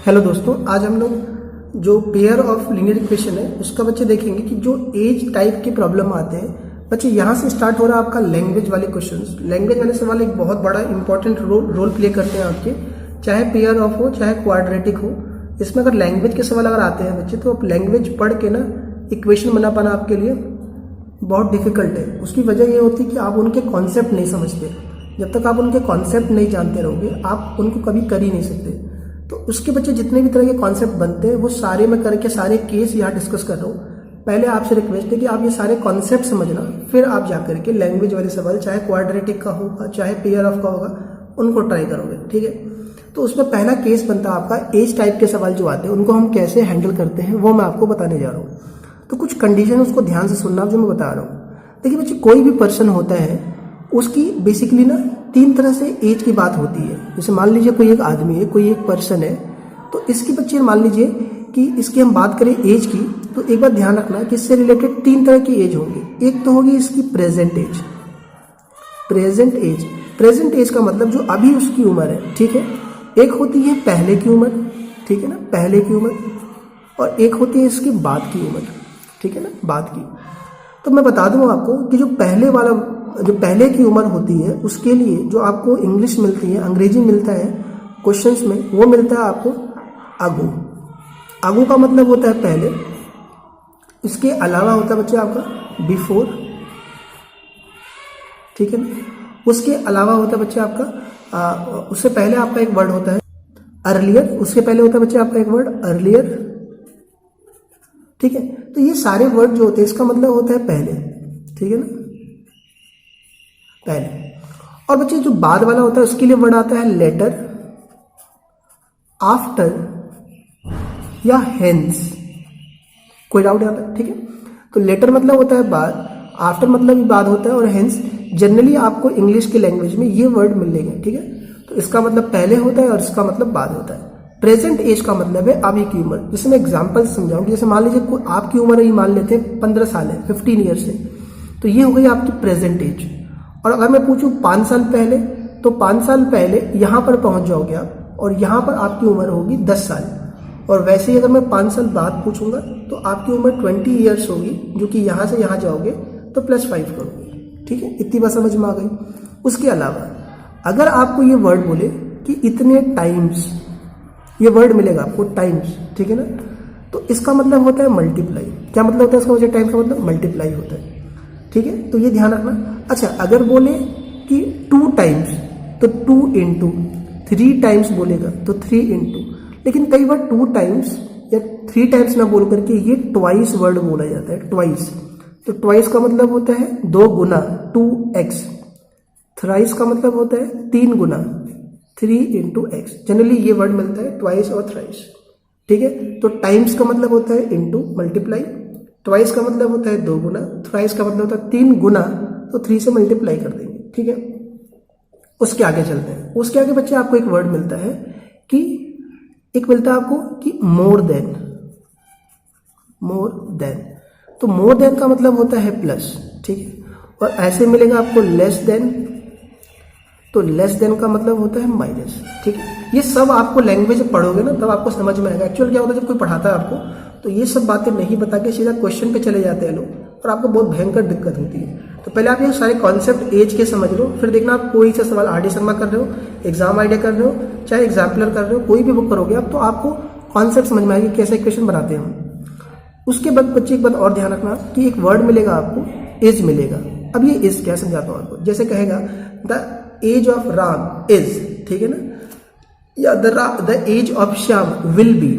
Hello दोस्तों, आज हम लोग जो पेयर ऑफ लीनियर इक्वेशन है उसका बच्चे देखेंगे कि जो एज टाइप के प्रॉब्लम आते हैं बच्चे, यहाँ से स्टार्ट हो रहा है आपका लैंग्वेज वाले क्वेश्चंस। लैंग्वेज वाले सवाल एक बहुत बड़ा इंपॉर्टेंट रोल प्ले करते हैं आपके, चाहे पेयर ऑफ हो चाहे क्वाड्रेटिक हो। इसमें अगर लैंग्वेज के सवाल अगर आते हैं बच्चे, तो आप लैंग्वेज पढ़ के ना इक्वेशन बना पाना आपके लिए बहुत डिफिकल्ट है। उसकी वजह ये होती है कि आप उनके कॉन्सेप्ट नहीं समझते। जब तक आप उनके कॉन्सेप्ट नहीं जानते रहोगे आप उनको कभी कर ही नहीं सकते। तो उसके बच्चे जितने भी तरह के कॉन्सेप्ट बनते हैं वो सारे मैं करके सारे केस यहाँ डिस्कस कर रहा हूँ। पहले आपसे रिक्वेस्ट है कि आप ये सारे कॉन्सेप्ट समझना, फिर आप जाकर के लैंग्वेज वाले सवाल, चाहे क्वाड्रेटिक का होगा चाहे पेयर ऑफ का होगा, उनको ट्राई करोगे। ठीक है, तो उसमें पहला केस बनता है आपका एज टाइप के सवाल जो आते हैं उनको हम कैसे हैंडल करते हैं वो मैं आपको बताने जा रहा हूँ। तो कुछ कंडीशन उसको ध्यान से सुनना जो मैं बता रहा हूँ। देखिए बच्चे, कोई भी पर्सन होता है उसकी बेसिकली ना तीन तरह से एज की बात होती है। जैसे मान लीजिए कोई एक आदमी है, कोई एक पर्सन है, तो इसकी बच्चे मान लीजिए कि इसकी हम बात करें एज की, तो एक बात ध्यान रखना कि इससे रिलेटेड तीन तरह की एज होंगी। एक तो होगी इसकी प्रेजेंट एज। प्रेजेंट एज का मतलब जो अभी उसकी उम्र है, ठीक है। एक होती है पहले की उम्र, ठीक है ना, पहले की उम्र, और एक होती है इसकी बाद की उम्र, ठीक है ना, बाद की। तो मैं बता दूं आपको कि जो पहले की उम्र होती है उसके लिए जो आपको इंग्लिश मिलती है, अंग्रेजी मिलता है क्वेश्चंस में, वो मिलता है आपको आगू। आगू का मतलब होता है पहले। इसके अलावा होता है बच्चे आपका बिफोर, ठीक है ना। उसके अलावा होता है बच्चे आपका उससे पहले आपका एक वर्ड होता है अर्लियर। उसके पहले होता है बच्चे आपका एक वर्ड अर्लियर, ठीक है। तो ये सारे वर्ड जो होते हैं इसका मतलब होता है पहले, ठीक है ना, पहले। और बच्चे जो बाद वाला होता है उसके लिए वर्ड आता है लेटर, आफ्टर या हेंस। कोई डाउट यहाँ तक? ठीक है। तो लेटर मतलब होता है बाद, आफ्टर मतलब भी बाद होता है, और हेंस जनरली आपको इंग्लिश की लैंग्वेज में ये वर्ड मिलेंगे, ठीक है। तो इसका मतलब पहले होता है और इसका मतलब बाद होता है। प्रेजेंट एज का मतलब है अभी की उम्र। जैसे मैं एग्जांपल समझाऊंगी, जैसे मान लीजिए आपकी उम्र ही मान लेते हैं 15 साल है, 15 ईयर्स है, तो ये हो गई आपकी प्रेजेंट एज। और अगर मैं पूछूं 5 साल पहले, तो 5 साल पहले यहां पर पहुंच जाओगे आप, और यहां पर आपकी उम्र होगी 10 साल। और वैसे ही अगर मैं 5 साल बाद पूछूंगा तो आपकी उम्र 20 ईयर्स होगी, जो कि यहां से यहां जाओगे तो +5 करोगे, ठीक है। इतनी बात समझ में आ गई। उसके अलावा अगर आपको ये वर्ड बोले कि इतने टाइम्स, ये वर्ड मिलेगा आपको टाइम्स, ठीक है ना, तो इसका मतलब होता है मल्टीप्लाई। क्या मतलब होता है इसका? टाइम्स का मतलब मल्टीप्लाई होता है, ठीक है। तो ये ध्यान रखना। अच्छा, अगर बोले कि 2 टाइम्स, तो 2 इंटू, 3 टाइम्स बोलेगा तो 3 इंटू। लेकिन कई बार 2 टाइम्स या 3 टाइम्स ना बोल करके ये ट्वाइस वर्ड बोला जाता है, ट्वाइस। तो ट्वाइस का मतलब होता है 2 गुना, 2x। थ्राइस का मतलब होता है 3 गुना, 3 इंटू एक्स। जनरली ये वर्ड मिलता है ट्वाइस और थ्राइस, ठीक है। तो टाइम्स का मतलब होता है इंटू, मल्टीप्लाई। ट्वाइस का मतलब होता है 2 गुना, थ्राइस का मतलब होता है 3 गुना, तो 3 से मल्टीप्लाई कर देंगे, ठीक है। उसके आगे चलते हैं। उसके आगे बच्चे आपको एक वर्ड मिलता है कि एक मिलता है आपको कि मोर देन। तो मोर देन का मतलब होता है प्लस, ठीक है। और ऐसे मिलेगा आपको लेस देन, तो लेस देन का मतलब होता है माइनस, ठीक है। ये सब आपको लैंग्वेज पढ़ोगे ना तब आपको समझ में आएगा। एक्चुअल क्या होता है, जब कोई पढ़ाता है आपको तो ये सब बातें नहीं बता के सीधा क्वेश्चन पे चले जाते हैं लोग, और आपको बहुत भयंकर दिक्कत होती है। तो पहले आप ये सारे कॉन्सेप्ट एज के समझ लो, फिर देखना आप कोई सा सवाल आर डी शर्मा कर रहे हो, एग्जाम आइडिया कर रहे हो, चाहे एग्जाम्पलर कर रहे हो, कोई भी बुक करोगे आप, तो आपको कॉन्सेप्ट समझ में आएगी कैसे क्वेश्चन बनाते हैं हम। उसके बाद बच्चे एक बात और ध्यान रखना कि एक वर्ड मिलेगा आपको, एज मिलेगा। अब ये एज क्या समझाता हूँ आपको। जैसे कहेगा the age of Ram is, ठीक है ना, या the age of Shyam will be,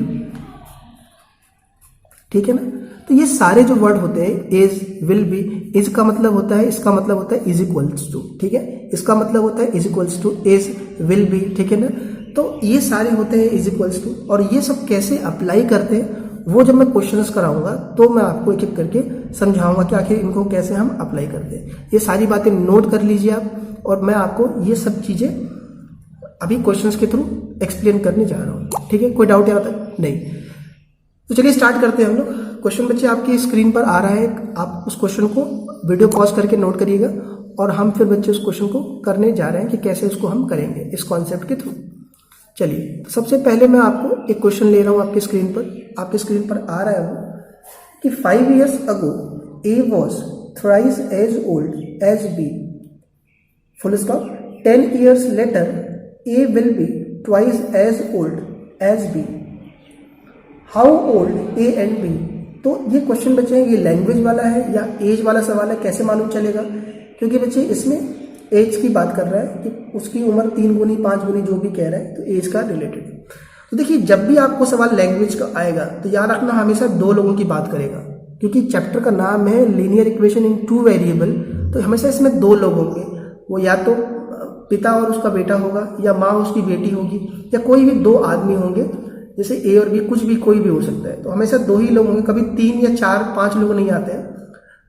ठीक है ना। तो ये सारे जो वर्ड होते हैं, एज, विल बी, एज का मतलब होता है, इसका मतलब होता है इज इक्वल्स टू, ठीक है। इसका मतलब होता है is equals to, age, will be, ठीक है ना। तो ये सारे होते हैं इज इक्वल्स टू। और ये सब कैसे अप्लाई करते हैं वो जब मैं क्वेश्चंस कराऊंगा तो मैं आपको एक एक करके समझाऊंगा कि आखिर इनको कैसे हम अप्लाई करते हैं। ये सारी बातें नोट कर लीजिए आप, और मैं आपको ये सब चीजें अभी क्वेश्चंस के थ्रू एक्सप्लेन करने जा रहा हूँ, ठीक है। कोई डाउट यहाँ तक? नहीं। तो चलिए स्टार्ट करते हैं हम लोग। क्वेश्चन बच्चे आपकी स्क्रीन पर आ रहा है, आप उस क्वेश्चन को वीडियो पॉज करके नोट करिएगा, और हम फिर बच्चे उस क्वेश्चन को करने जा रहे हैं कि कैसे उसको हम करेंगे इस कॉन्सेप्ट के थ्रू। चलिए, तो सबसे पहले मैं आपको एक क्वेश्चन ले रहा हूं आपकी स्क्रीन पर आ रहा है वो कि 5 years ago A was thrice as old as B, full stop. 10 years later A will be twice as old as B. How old A and B? तो ये क्वेश्चन बच्चे ये लैंग्वेज वाला है या एज वाला सवाल है, कैसे मालूम चलेगा? क्योंकि बच्चे इसमें एज की बात कर रहा है कि उसकी उम्र 3 गुनी 5 गुनी जो भी कह रहा है, तो एज का रिलेटेड। तो देखिए, जब भी आपको सवाल लैंग्वेज का आएगा तो याद रखना हमेशा 2 लोगों की बात करेगा, क्योंकि चैप्टर का नाम है लीनियर इक्वेशन इन 2 वेरिएबल। तो हमेशा इसमें 2 लोग होंगे, वो या तो पिता और उसका बेटा होगा, या माँ उसकी बेटी होगी, या कोई भी 2 आदमी होंगे, जैसे ए और बी, कुछ भी कोई भी हो सकता है। तो हमेशा 2 ही लोग होंगे, कभी 3 या 4 5 लोग नहीं आते हैं।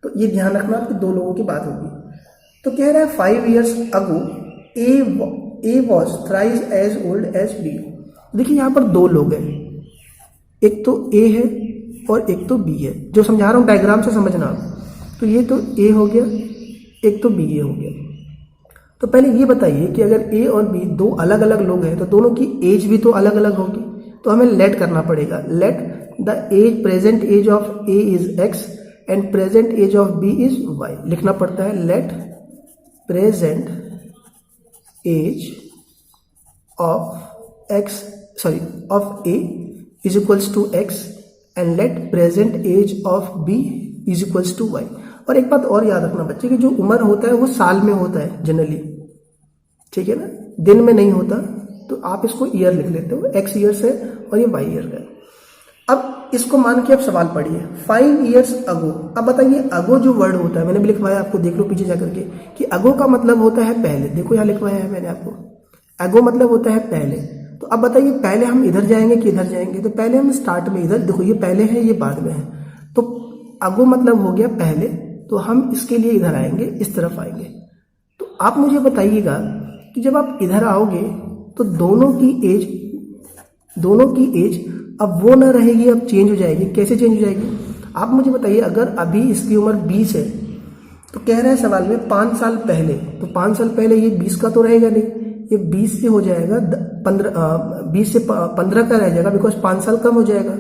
तो ये ध्यान रखना कि 2 लोगों की बात होगी। तो कह रहा है 5 years ago A was thrice as old as B। देखिए यहाँ पर 2 लोग हैं, एक तो A है और एक तो B है। जो समझा रहा हूँ डायग्राम से समझना आप। तो ये तो A हो गया, एक तो B हो गया। तो पहले ये बताइए कि अगर A और B 2 अलग अलग लोग हैं तो दोनों की एज भी तो अलग अलग होगी। तो हमें लेट करना पड़ेगा। Let the age, present age of A is X and present age of B is Y। लिखना पड़ता है let present age of A is equals to X and let present age of B is equals to Y। और एक बात और याद रखना बच्चे कि जो उम्र होता है वो साल में होता है जनरली, ठीक है ना, दिन में नहीं होता। तो आप इसको ईयर लिख लेते हो, X ईयर्स है और ये Y ईयर का है। अब इसको मान के आप सवाल पढ़िए 5 years ago। अब बताइए अगो जो वर्ड होता है, मैंने भी लिखवाया आपको, देख लो पीछे जाकर के, कि अगो का मतलब होता है पहले। देखो यहाँ लिखवाया है मैंने आपको, अगो मतलब होता है पहले। तो अब बताइए पहले हम इधर जाएंगे कि इधर जाएंगे? तो पहले हम स्टार्ट में इधर, देखो ये पहले है ये बाद में है, तो अगो मतलब हो गया पहले। तो हम इसके लिए इधर आएंगे, इस तरफ आएंगे। तो आप मुझे बताइएगा कि जब आप इधर आओगे तो दोनों की एज अब वो ना रहेगी, अब चेंज हो जाएगी। कैसे चेंज हो जाएगी आप मुझे बताइए। अगर अभी इसकी उम्र 20 है तो कह रहा है सवाल में 5 साल पहले, तो 5 साल पहले ये 20 का तो रहेगा नहीं, ये 20 से हो जाएगा 20 से 15 का रह जाएगा, बिकॉज 5 साल कम हो जाएगा।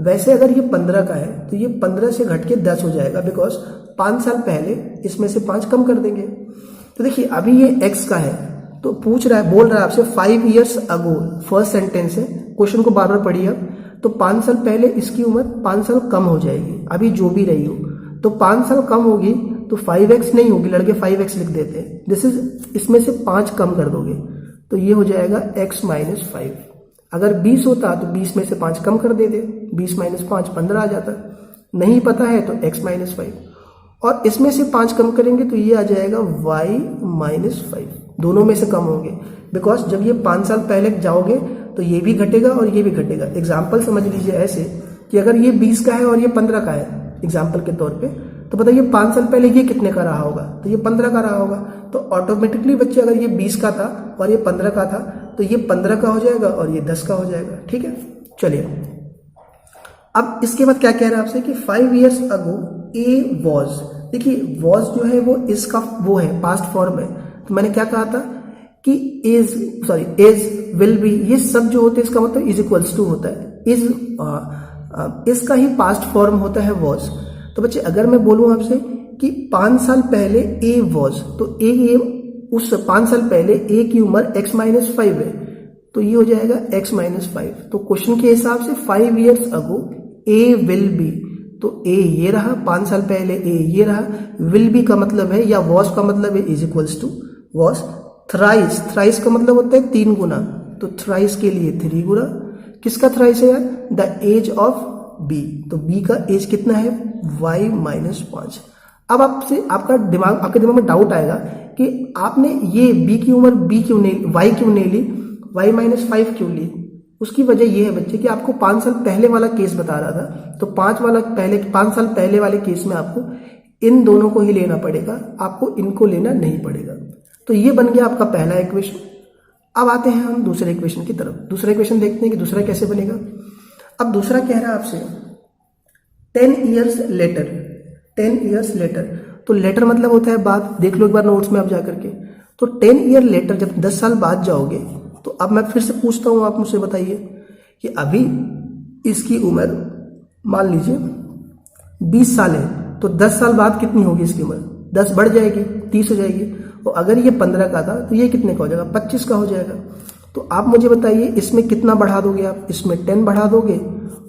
वैसे अगर ये 15 का है तो ये 15 से घट के 10 हो जाएगा, बिकॉज 5 साल पहले इसमें से 5 कम कर देंगे। तो देखिए अभी ये x का है, तो पूछ रहा है, बोल रहा है आपसे 5 years ago, फर्स्ट सेंटेंस है, क्वेश्चन को बार बार पढ़िए। तो 5 साल पहले इसकी उम्र 5 साल कम हो जाएगी, अभी जो भी रही हो। तो 5 साल कम होगी तो 5x नहीं होगी, लड़के 5x लिख देते हैं। दिस इज, इसमें से 5 कम कर दोगे तो ये हो जाएगा x - 5। अगर 20 होता तो 20 में से 5 कम कर देते, 20 - 5 15 आ जाता। नहीं पता है तो x - 5, और इसमें से 5 कम करेंगे तो ये आ जाएगा y - 5। दोनों में से कम होंगे, बिकॉज जब ये 5 साल पहले जाओगे तो ये भी घटेगा और ये भी घटेगा। एग्जाम्पल समझ लीजिए ऐसे कि अगर ये 20 का है और ये 15 का है एग्जाम्पल के तौर पे, तो बताइए 5 साल पहले ये कितने का रहा होगा? तो ये 15 का रहा होगा। तो ऑटोमेटिकली बच्चे अगर ये 20 का था और ये 15 का था तो ये 15 का हो जाएगा और ये 10 का हो जाएगा। ठीक है, चलिए अब इसके बाद क्या कह रहा है आपसे कि 5 years ago A was। देखिए was जो है वो इसका वो है, पास्ट फॉर्म है। तो मैंने क्या कहा था कि इज विल बी, ये सब जो होते हैं इसका मतलब इज इक्वल्स टू होता है। इसका ही पास्ट फॉर्म होता है was। तो बच्चे अगर मैं बोलूं आपसे कि 5 साल पहले A was, तो A उस 5 साल पहले A की उम्र x - 5 है, तो ये हो जाएगा x - 5। तो क्वेश्चन के हिसाब से 5 years ago A will be, तो A ये रहा, 5 साल पहले A ये रहा, will be का मतलब है या was का मतलब है is equals to was। Thrice का मतलब होता है 3 गुना, तो थ्राइस के लिए 3 गुना। किसका थ्राइस है यार? द एज ऑफ B, तो B का एज कितना है? y - 5। अब आपके दिमाग में डाउट आएगा कि आपने ये B की उम्र y क्यों नहीं ली, y - 5 क्यों ली? उसकी वजह यह है बच्चे कि आपको 5 साल पहले वाला केस बता रहा था। तो 5 साल पहले वाले केस में आपको इन दोनों को ही लेना पड़ेगा, आपको इनको लेना नहीं पड़ेगा। तो ये बन गया आपका पहला इक्वेशन। अब आते हैं हम दूसरे इक्वेशन की तरफ। दूसरा इक्वेशन देखते हैं कि दूसरा कैसे बनेगा। अब दूसरा कह रहा है आपसे 10 years later। 10 years later, तो लेटर मतलब होता है बाद। देख लो एक बार नोट्स में आप जाकर के। तो 10 year later, जब 10 साल बाद जाओगे तो अब मैं फिर से पूछता हूँ, आप मुझसे बताइए कि अभी इसकी उम्र मान लीजिए 20 साल है, तो 10 साल बाद कितनी होगी इसकी उम्र? 10 बढ़ जाएगी, 30 हो जाएगी। और अगर ये 15 का था तो ये कितने का हो जाएगा? 25 का हो जाएगा। तो आप मुझे बताइए इसमें कितना बढ़ा दोगे आप? इसमें 10 बढ़ा दोगे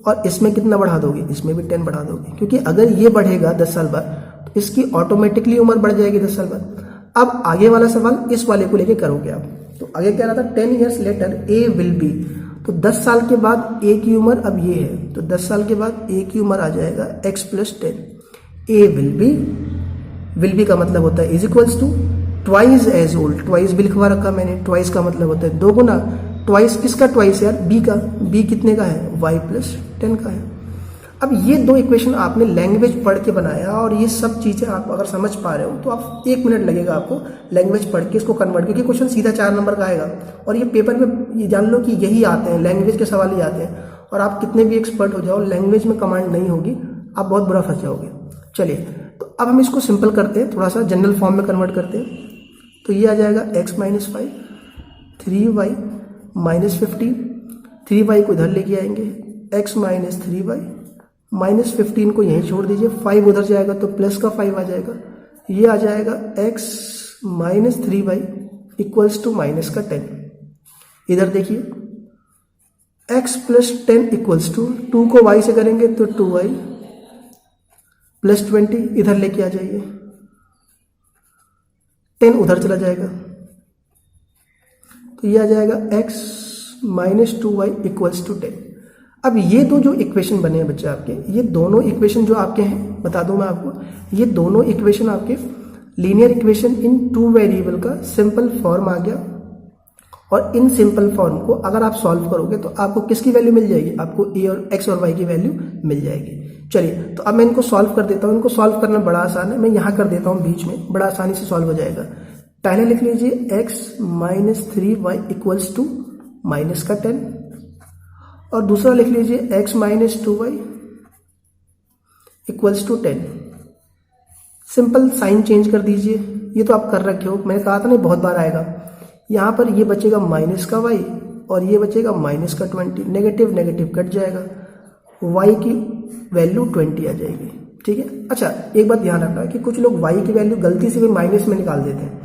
और इसमें कितना बढ़ा दोगे? इसमें भी 10 बढ़ा दोगे, क्योंकि अगर ये बढ़ेगा 10 साल बाद तो इसकी ऑटोमेटिकली उम्र बढ़ जाएगी 10 साल बाद। अब आगे वाला सवाल इस वाले को लेके करोगे आप। तो आगे क्या रहा था? 10 years later A will be. तो 10 साल के बाद ए की उम्र अब ये है, तो 10 साल के बाद ए की उम्र आ जाएगा x + 10। ए विल बी का मतलब होता है is equals to twice as old. Twice भी लिखवा रखा मैंने। ट्वाइस का मतलब होता है 2 गुना। ट्वाइस किसका ट्वाइस यार? बी का। बी कितने का है? y + 10 का है। अब ये 2 इक्वेशन आपने लैंग्वेज पढ़ के बनाया और ये सब चीजें आप अगर समझ पा रहे हो तो आप 1 मिनट लगेगा आपको लैंग्वेज पढ़ के इसको कन्वर्ट, क्योंकि क्वेश्चन सीधा 4 नंबर का आएगा और ये पेपर में ये जान लो कि यही आते हैं, लैंग्वेज के सवाल ही आते हैं। और आप कितने भी एक्सपर्ट हो जाओ, लैंग्वेज में कमांड नहीं होगी, आप बहुत बुरा फंस जाओगे। चलिए, तो अब हम इसको सिंपल करते हैं, थोड़ा सा जनरल फॉर्म में कन्वर्ट करते हैं। तो ये आ जाएगा x - 5 3y - 50। 3y को इधर लेके आएंगे, x - 3y -15 को यहीं छोड़ दीजिए, 5 उधर जाएगा तो प्लस का 5 आ जाएगा। ये आ जाएगा x - 3y equals to minus का 10। इधर देखिए x + 10 इक्वल्स टू 2 को y से करेंगे तो 2y + 20 इधर लेके आ जाइए, 10 उधर चला जाएगा, तो ये आ जाएगा x - 2y इक्वल्स टू 10। अब ये दो जो इक्वेशन बने हैं बच्चे आपके, ये दोनों इक्वेशन जो आपके हैं, बता दूं मैं आपको, ये दोनों इक्वेशन आपके लीनियर इक्वेशन इन 2 वेरिएबल का सिंपल फॉर्म आ गया। और इन सिंपल फॉर्म को अगर आप सॉल्व करोगे तो आपको किसकी वैल्यू मिल जाएगी? आपको ए और एक्स और वाई की वैल्यू मिल जाएगी। चलिए, तो अब मैं इनको सॉल्व कर देता हूँ। इनको सॉल्व करना बड़ा आसान है, मैं यहाँ कर देता हूँ बीच में, बड़ा आसानी से सॉल्व हो जाएगा। पहले लिख लीजिए x - 3y equals to minus का 10, और दूसरा लिख लीजिए x - 2y equals to 10। Simple sign change कर दीजिए, ये तो आप कर रखे हो, मैंने कहा था नहीं बहुत बार आएगा। यहाँ पर ये बचेगा माइनस का y और ये बचेगा माइनस का 20, नेगेटिव नेगेटिव कट जाएगा, y की वैल्यू 20 आ जाएगी। ठीक है। अच्छा, एक बात ध्यान रखना कि कुछ लोग y की वैल्यू गलती से भी माइनस में निकाल देते हैं,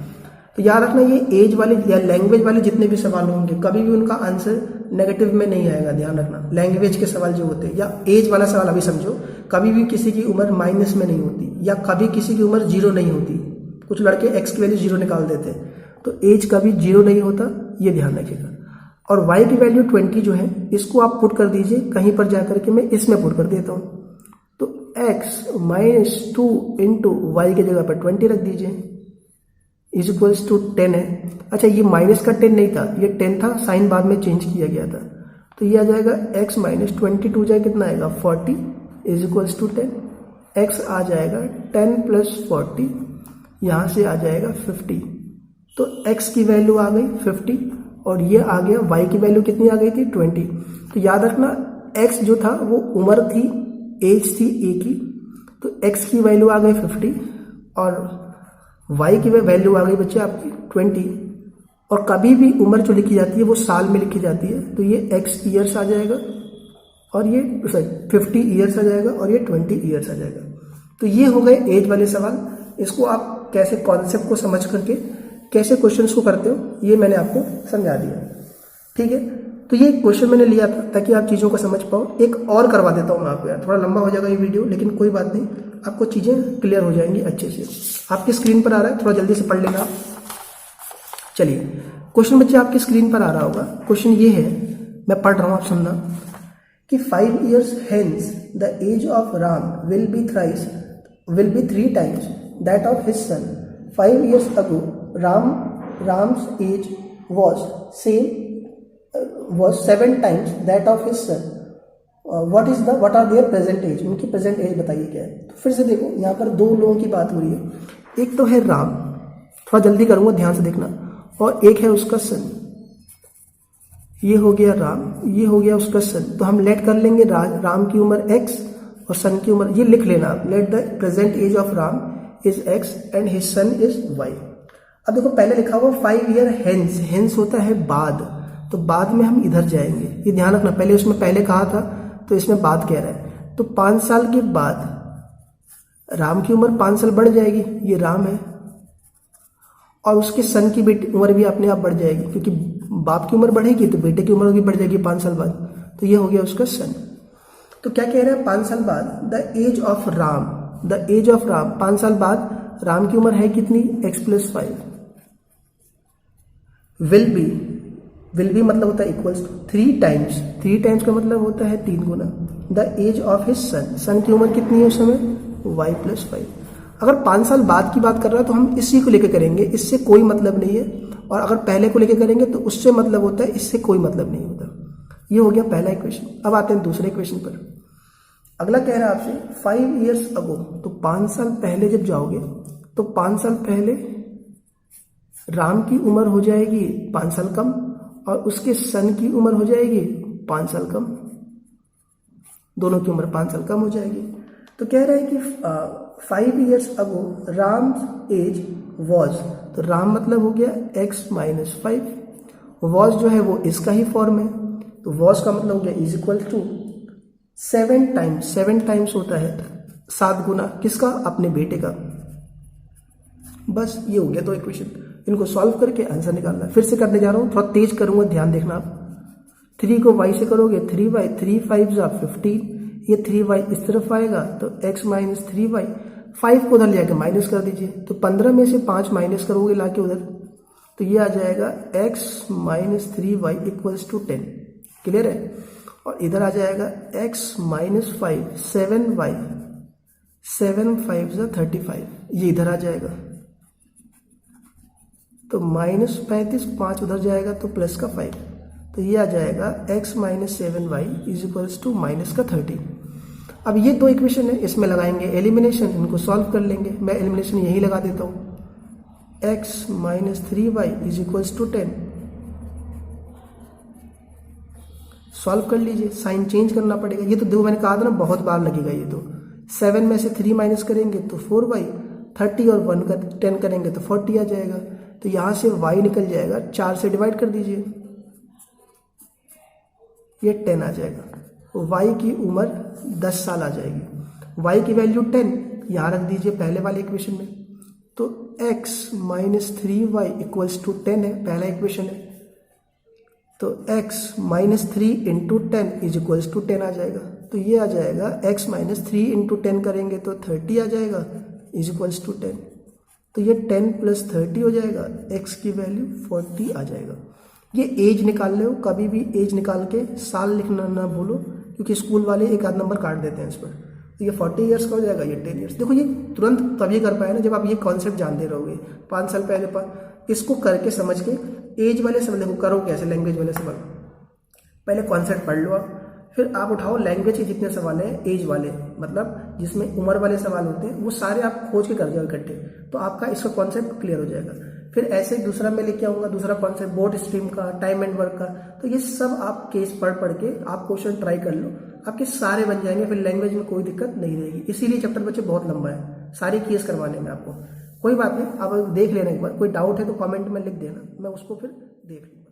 तो याद रखना ये एज वाले या लैंग्वेज वाले जितने भी सवाल होंगे कभी भी उनका आंसर नेगेटिव में नहीं आएगा। ध्यान रखना, लैंग्वेज के सवाल जो होते हैं या एज वाला सवाल अभी समझो, कभी भी किसी की उम्र माइनस में नहीं होती या कभी किसी की उम्र 0 नहीं होती। कुछ लड़के x की वैल्यू 0 निकाल देते हैं, तो एज कभी 0 नहीं होता, ये ध्यान रखिएगा। और y की वैल्यू 20 जो है इसको आप पुट कर दीजिए कहीं पर जाकर के, मैं इसमें पुट कर देता हूँ। तो x - 2 इंटू वाई की जगह पर 20 रख दीजिए इज इक्वल्स टू 10 है। अच्छा, ये माइनस का 10 नहीं था, ये 10 था, साइन बाद में चेंज किया गया था। तो ये आ जाएगा x - 22 जाए कितना आएगा 40 इज इक्वल्स टू 10। x आ जाएगा 10 + 40, यहाँ से आ जाएगा 50। तो x की वैल्यू आ गई 50 और ये आ गया y की वैल्यू कितनी आ गई थी 20। तो याद रखना x जो था वो उम्र थी, एज थी a की, तो x की वैल्यू आ गई 50 और y की वैल्यू आ गई बच्चे आपकी 20। और कभी भी उम्र जो लिखी जाती है वो साल में लिखी जाती है, तो ये x ईयर्स आ जाएगा और ये 50 ईयर्स आ जाएगा और ये 20 ईयर्स आ जाएगा। तो ये हो गए एज वाले सवाल। इसको आप कैसे कॉन्सेप्ट को समझ करके कैसे क्वेश्चंस को करते हो ये मैंने आपको समझा दिया। ठीक है, तो ये क्वेश्चन मैंने लिया था ताकि आप चीज़ों को समझ पाओ। एक और करवा देता हूँ मैं आपको, यार थोड़ा लंबा हो जाएगा ये वीडियो, लेकिन कोई बात नहीं, आपको चीज़ें क्लियर हो जाएंगी अच्छे से। आपकी स्क्रीन पर आ रहा है, थोड़ा जल्दी से पढ़ लेना। चलिए, क्वेश्चन बच्चे आपकी स्क्रीन पर आ रहा होगा। क्वेश्चन ये है, मैं पढ़ रहा हूँ, आप सुनना कि 5 years hence the age of Ram will be 3 times that of his son. 5 years ago Ram's age was 7 times that of his son. What are their present age? उनकी प्रेजेंट एज बताइए क्या है। तो फिर से देखो, यहाँ पर 2 लोगों की बात हो रही है। एक तो है राम, थोड़ा जल्दी करूंगा ध्यान से देखना, और एक है उसका सन। ये हो गया राम, ये हो गया उसका सन। तो हम लेट कर लेंगे राम की उम्र x और सन की उम्र, ये लिख लेना, let the present age of Ram is x and his son is y। अब देखो पहले लिखा हुआ 5 year hence, hence होता है बाद, तो बाद में हम इधर जाएंगे, ये ध्यान रखना। पहले उसमें पहले कहा था तो इसमें बाद कह रहा है। तो 5 साल के बाद राम की उम्र 5 साल बढ़ जाएगी, ये राम है, और उसके सन की बेटी उम्र भी अपने आप बढ़ जाएगी, क्योंकि बाप की उम्र बढ़ेगी तो बेटे की उम्र भी बढ़ जाएगी 5 साल बाद। तो ये हो गया उसका सन। तो क्या कह रहा है 5 साल बाद the age of Ram, the age of Ram, 5 साल बाद राम की उम्र है कितनी, x+5 विल बी मतलब होता है इक्वल्स टू 3 टाइम्स, 3 टाइम्स का मतलब होता है 3 गुना the age of his son, son की उम्र कितनी है उस समय, y+5। अगर 5 साल बाद की बात कर रहा है तो हम इसी को लेकर करेंगे, इससे कोई मतलब नहीं है, और अगर पहले को लेकर करेंगे तो उससे मतलब होता है, इससे कोई मतलब नहीं होता। ये हो गया पहला इक्वेशन। अब आते हैं दूसरे इक्वेशन पर। अगला कह रहा है आपसे 5 years अगो, तो 5 साल पहले जब जाओगे तो 5 साल पहले राम की उम्र हो जाएगी 5 साल कम, और उसके सन की उम्र हो जाएगी 5 साल कम, दोनों की उम्र 5 साल कम हो जाएगी। तो कह रहा है कि 5 years ago Ram age was, तो राम मतलब हो गया x-5, वॉज जो है वो इसका ही फॉर्म है, तो वॉज का मतलब हो गया is equal to 7 times, 7 times होता है 7 गुना किसका, अपने बेटे का। बस ये हो गया दो इक्वेशन, इनको सॉल्व करके आंसर निकालना। फिर से करने जा रहा हूँ, थोड़ा तेज करूंगा, ध्यान देखना आप। 3 को y से करोगे 3y, 3 5 15, ये 3y इस तरफ आएगा तो x-3y, 5 को उधर ले जाके माइनस कर दीजिए, तो 15 में से 5 माइनस करोगे लाके उधर, तो ये आ जाएगा x-3y इक्वल्स टू 10। क्लियर है? और इधर आ जाएगा x-5 7y, 7 5 35, ये इधर आ जाएगा, तो -35, 5 उधर जाएगा तो प्लस का 5, तो ये आ जाएगा x-7y इज इक्वल्स टू -30। अब ये दो इक्वेशन है, इसमें लगाएंगे एलिमिनेशन, इनको सॉल्व कर लेंगे। मैं एलिमिनेशन यही लगा देता हूँ, x-3y is equals to 10। Solve कर लीजिए, साइन चेंज करना पड़ेगा। ये तो देखो मैंने कहा था ना बहुत बार लगेगा ये तो। 7 में से 3 माइनस करेंगे तो 4y, 30 और 1 का 10 करेंगे तो 40 आ जाएगा, तो यहां से y निकल जाएगा, 4 से डिवाइड कर दीजिए, ये 10 आ जाएगा। y की उम्र 10 साल आ जाएगी, y की वैल्यू 10 यहां रख दीजिए पहले वाले इक्वेशन में, तो x-3y इक्वल्स टू 10 है, पहला इक्वेशन है, तो x-3 into 10 is equals to 10 आ जाएगा, तो ये आ जाएगा x-3 इंटू 10 करेंगे तो 30 आ जाएगा इज इक्वल्स टू 10, तो ये 10 प्लस 30 हो जाएगा, x की वैल्यू 40 आ जाएगा। ये एज निकाल लो, कभी भी एज निकाल के साल लिखना ना भूलो, क्योंकि स्कूल वाले एक आध नंबर काट देते हैं इस पर। तो ये 40 ईयर्स का हो जाएगा, ये 10 ईयर्स। देखो ये तुरंत तभी कर पाए ना जब आप ये कॉन्सेप्ट जानते रहोगे। 5 साल पहले पर इसको करके समझ के एज वाले सवाल देखो करो कैसे, लैंग्वेज वाले सवाल पहले कॉन्सेप्ट पढ़ लो आप, फिर आप उठाओ लैंग्वेज के जितने सवाल हैं एज वाले, मतलब जिसमें उम्र वाले सवाल होते हैं, वो सारे आप खोज के कर जाओ इकट्ठे, तो आपका इसका कॉन्सेप्ट क्लियर हो जाएगा। फिर ऐसे दूसरा मैं लेके आऊंगा, दूसरा कॉन्सेप्ट बोर्ड स्ट्रीम का, टाइम एंड वर्क का, तो ये सब आप केस पढ़ के आप क्वेश्चन ट्राई कर लो, आपके सारे बन जाएंगे, फिर लैंग्वेज में कोई दिक्कत नहीं रहेगी। इसीलिए चैप्टर बच्चे बहुत लंबा है, सारे केस करवाने में आपको। कोई बात नहीं, आप देख लेना एक बार, कोई डाउट है तो कमेंट में लिख देना, मैं उसको फिर देख लूँगा।